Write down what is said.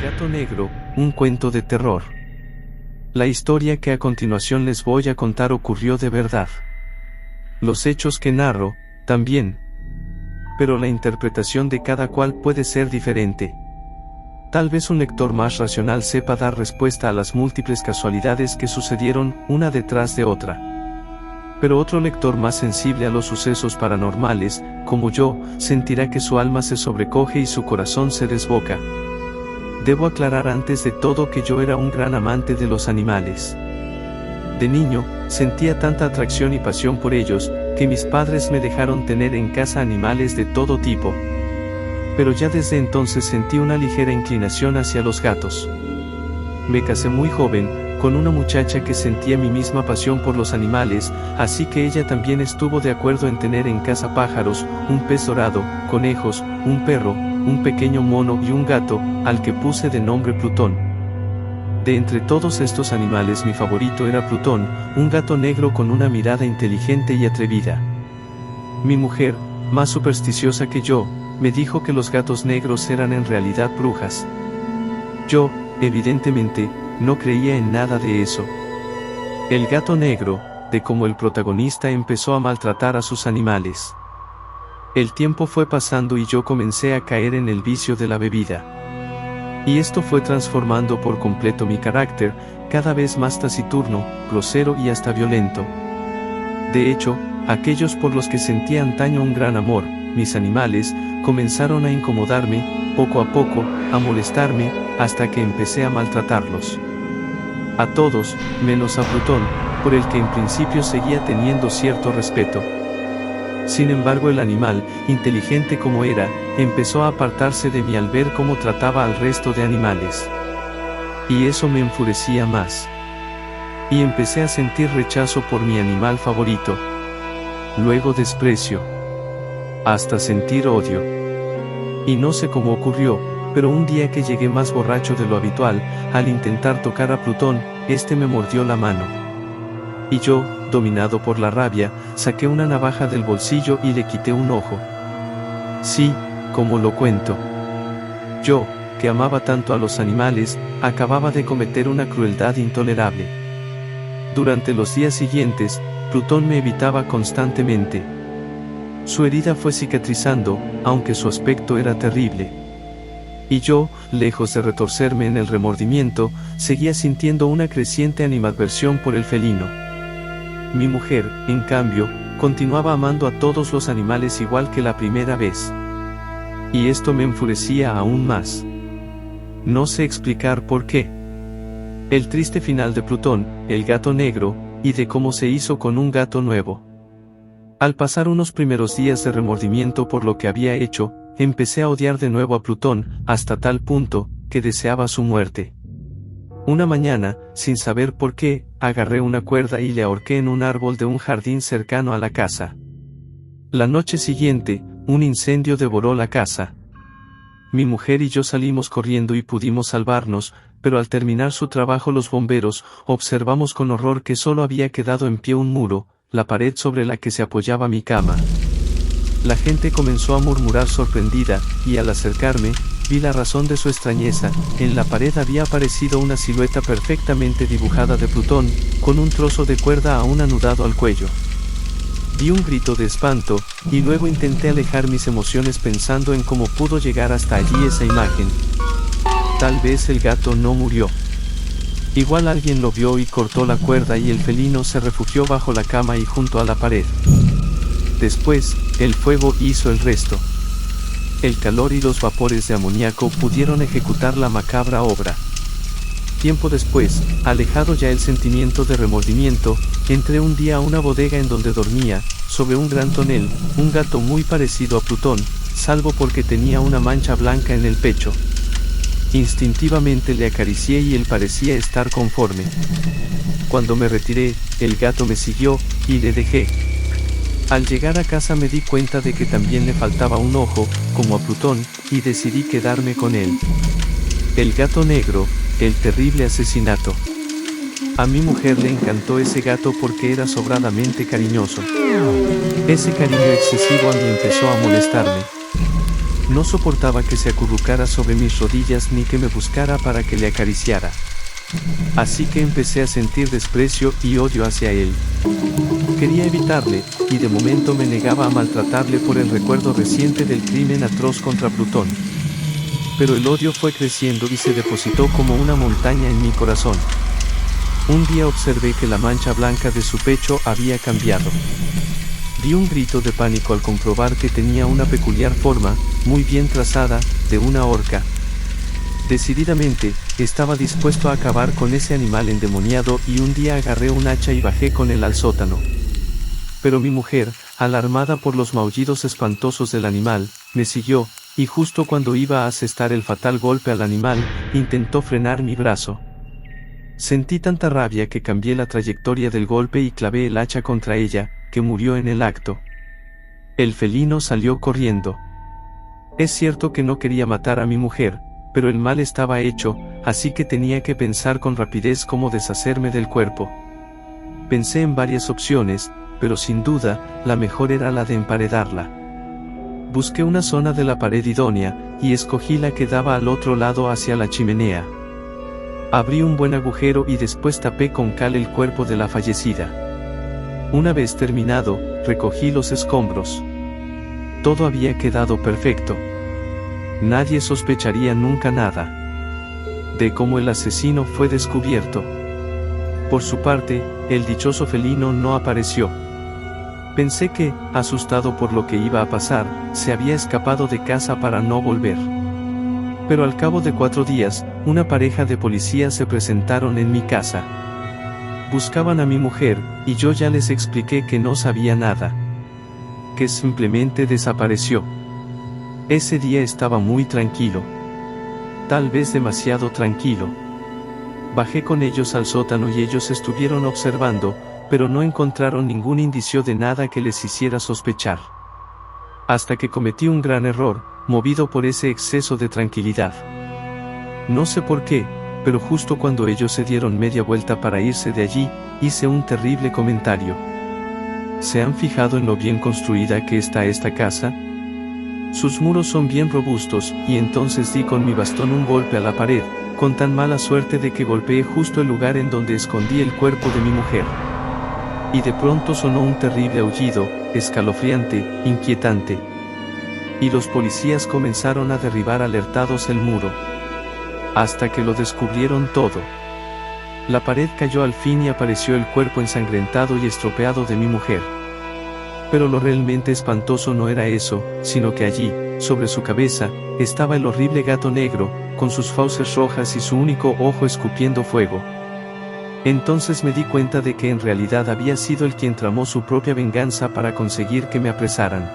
gato negro, un cuento de terror. La historia que a continuación les voy a contar ocurrió de verdad. Los hechos que narro, también. Pero la interpretación de cada cual puede ser diferente. Tal vez un lector más racional sepa dar respuesta a las múltiples casualidades que sucedieron una detrás de otra. Pero otro lector más sensible a los sucesos paranormales, como yo, sentirá que su alma se sobrecoge y su corazón se desboca. Debo aclarar antes de todo que yo era un gran amante de los animales. De niño, sentía tanta atracción y pasión por ellos, que mis padres me dejaron tener en casa animales de todo tipo. Pero ya desde entonces sentí una ligera inclinación hacia los gatos. Me casé muy joven, con una muchacha que sentía mi misma pasión por los animales, así que ella también estuvo de acuerdo en tener en casa pájaros, un pez dorado, conejos, un perro, un pequeño mono y un gato, al que puse de nombre Plutón. De entre todos estos animales mi favorito era Plutón, un gato negro con una mirada inteligente y atrevida. Mi mujer, más supersticiosa que yo, me dijo que los gatos negros eran en realidad brujas. Yo, evidentemente, no creía en nada de eso. El gato negro, de como el protagonista empezó a maltratar a sus animales. El tiempo fue pasando y yo comencé a caer en el vicio de la bebida. Y esto fue transformando por completo mi carácter, cada vez más taciturno, grosero y hasta violento. De hecho, aquellos por los que sentía antaño un gran amor, mis animales, comenzaron a incomodarme, poco a poco, a molestarme, hasta que empecé a maltratarlos. A todos, menos a Plutón, por el que en principio seguía teniendo cierto respeto. Sin embargo el animal, inteligente como era, empezó a apartarse de mí al ver cómo trataba al resto de animales. Y eso me enfurecía más. Y empecé a sentir rechazo por mi animal favorito. Luego desprecio. Hasta sentir odio. Y no sé cómo ocurrió, pero un día que llegué más borracho de lo habitual, al intentar tocar a Plutón, este me mordió la mano. Y yo, dominado por la rabia, saqué una navaja del bolsillo y le quité un ojo. Sí, como lo cuento. Yo, que amaba tanto a los animales, acababa de cometer una crueldad intolerable. Durante los días siguientes, Plutón me evitaba constantemente. Su herida fue cicatrizando, aunque su aspecto era terrible. Y yo, lejos de retorcerme en el remordimiento, seguía sintiendo una creciente animadversión por el felino. Mi mujer, en cambio, continuaba amando a todos los animales igual que la primera vez. Y esto me enfurecía aún más. No sé explicar por qué. El triste final de Plutón, el gato negro, y de cómo se hizo con un gato nuevo. Al pasar unos primeros días de remordimiento por lo que había hecho, empecé a odiar de nuevo a Plutón, hasta tal punto, que deseaba su muerte. Una mañana, sin saber por qué, agarré una cuerda y le ahorqué en un árbol de un jardín cercano a la casa. La noche siguiente, un incendio devoró la casa. Mi mujer y yo salimos corriendo y pudimos salvarnos, pero al terminar su trabajo los bomberos, observamos con horror que solo había quedado en pie un muro, la pared sobre la que se apoyaba mi cama. La gente comenzó a murmurar sorprendida, y al acercarme, vi la razón de su extrañeza. En la pared había aparecido una silueta perfectamente dibujada de Plutón, con un trozo de cuerda aún anudado al cuello. Di un grito de espanto, y luego intenté alejar mis emociones pensando en cómo pudo llegar hasta allí esa imagen. Tal vez el gato no murió. Igual alguien lo vio y cortó la cuerda y el felino se refugió bajo la cama y junto a la pared. Después, el fuego hizo el resto. El calor y los vapores de amoníaco pudieron ejecutar la macabra obra. Tiempo después, alejado ya el sentimiento de remordimiento, entré un día a una bodega en donde dormía, sobre un gran tonel, un gato muy parecido a Plutón, salvo porque tenía una mancha blanca en el pecho. Instintivamente le acaricié y él parecía estar conforme. Cuando me retiré, el gato me siguió, y le dejé. Al llegar a casa me di cuenta de que también le faltaba un ojo, como a Plutón, y decidí quedarme con él. El gato negro, el terrible asesinato. A mi mujer le encantó ese gato porque era sobradamente cariñoso. Ese cariño excesivo a mí empezó a molestarme. No soportaba que se acurrucara sobre mis rodillas ni que me buscara para que le acariciara. Así que empecé a sentir desprecio y odio hacia él. Quería evitarle, y de momento me negaba a maltratarle por el recuerdo reciente del crimen atroz contra Plutón. Pero el odio fue creciendo y se depositó como una montaña en mi corazón. Un día observé que la mancha blanca de su pecho había cambiado. Di un grito de pánico al comprobar que tenía una peculiar forma, muy bien trazada, de una orca. Decididamente, estaba dispuesto a acabar con ese animal endemoniado y un día agarré un hacha y bajé con él al sótano. Pero mi mujer, alarmada por los maullidos espantosos del animal, me siguió, y justo cuando iba a asestar el fatal golpe al animal, intentó frenar mi brazo. Sentí tanta rabia que cambié la trayectoria del golpe y clavé el hacha contra ella, que murió en el acto. El felino salió corriendo. Es cierto que no quería matar a mi mujer, pero el mal estaba hecho, así que tenía que pensar con rapidez cómo deshacerme del cuerpo. Pensé en varias opciones, pero sin duda, la mejor era la de emparedarla. Busqué una zona de la pared idónea, y escogí la que daba al otro lado hacia la chimenea. Abrí un buen agujero y después tapé con cal el cuerpo de la fallecida. Una vez terminado, recogí los escombros. Todo había quedado perfecto. Nadie sospecharía nunca nada de cómo el asesino fue descubierto. Por su parte, el dichoso felino no apareció. Pensé que, asustado por lo que iba a pasar, se había escapado de casa para no volver. Pero al cabo de 4 días, una pareja de policías se presentaron en mi casa. Buscaban a mi mujer, y yo ya les expliqué que no sabía nada. Que simplemente desapareció. Ese día estaba muy tranquilo. Tal vez demasiado tranquilo. Bajé con ellos al sótano y ellos estuvieron observando, pero no encontraron ningún indicio de nada que les hiciera sospechar. Hasta que cometí un gran error, movido por ese exceso de tranquilidad. No sé por qué, pero justo cuando ellos se dieron media vuelta para irse de allí, hice un terrible comentario. ¿Se han fijado en lo bien construida que está esta casa? Sus muros son bien robustos, y entonces di con mi bastón un golpe a la pared, con tan mala suerte de que golpeé justo el lugar en donde escondí el cuerpo de mi mujer. Y de pronto sonó un terrible aullido, escalofriante, inquietante. Y los policías comenzaron a derribar alertados el muro. Hasta que lo descubrieron todo. La pared cayó al fin y apareció el cuerpo ensangrentado y estropeado de mi mujer. Pero lo realmente espantoso no era eso, sino que allí, sobre su cabeza, estaba el horrible gato negro, con sus fauces rojas y su único ojo escupiendo fuego. Entonces me di cuenta de que en realidad había sido él quien tramó su propia venganza para conseguir que me apresaran.